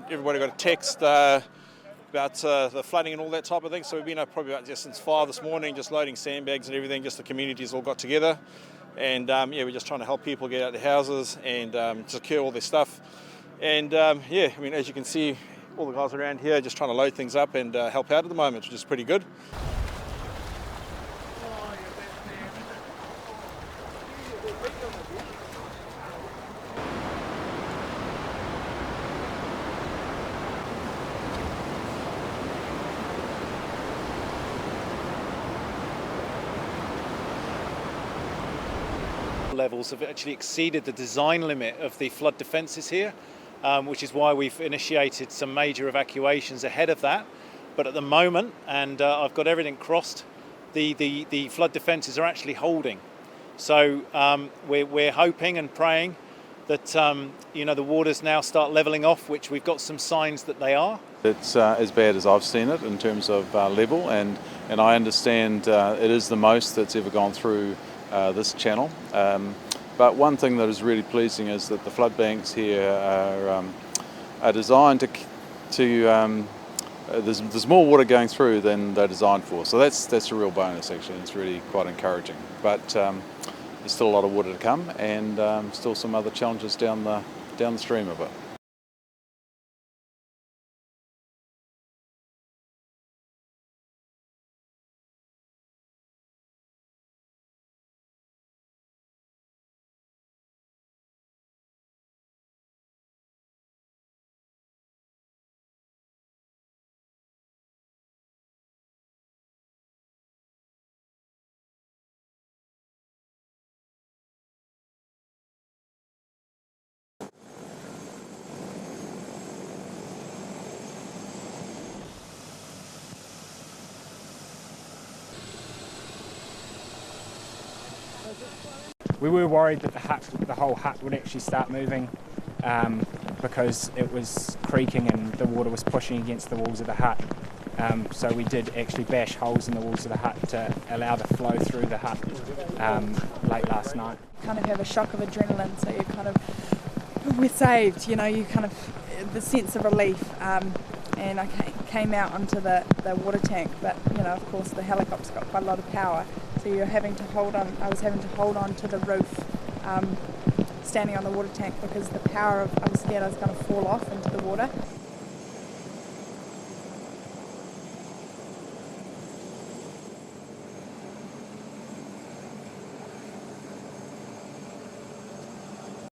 everybody got a text about the flooding and all that type of thing. So we've been up probably about just since 5 this morning, just loading sandbags and everything. Just the communities all got together, and we're just trying to help people get out of their houses and secure all their stuff. And I mean, as you can see, all the guys around here just trying to load things up and help out at the moment, which is pretty good. Levels have actually exceeded the design limit of the flood defences here, which is why we've initiated some major evacuations ahead of that. But at the moment, and I've got everything crossed, the flood defences are actually holding. So we're hoping and praying that the waters now start levelling off, which we've got some signs that they are. It's as bad as I've seen it in terms of level, and I understand it is the most that's ever gone through this channel. But one thing that is really pleasing is that the flood banks here are designed to there's more water going through than they're designed for. So that's a real bonus actually. It's really quite encouraging. But there's still a lot of water to come, and still some other challenges down the stream of it. We were worried that the whole hut would actually start moving because it was creaking and the water was pushing against the walls of the hut. So we did actually bash holes in the walls of the hut to allow the flow through the hut late last night. Kind of have a shock of adrenaline, so you kind of, we're saved, you kind of, the sense of relief. And I came out onto the water tank, but of course the helicopter's got quite a lot of power, so I was having to hold on to the roof, standing on the water tank, because I was scared I was going to fall off into the water.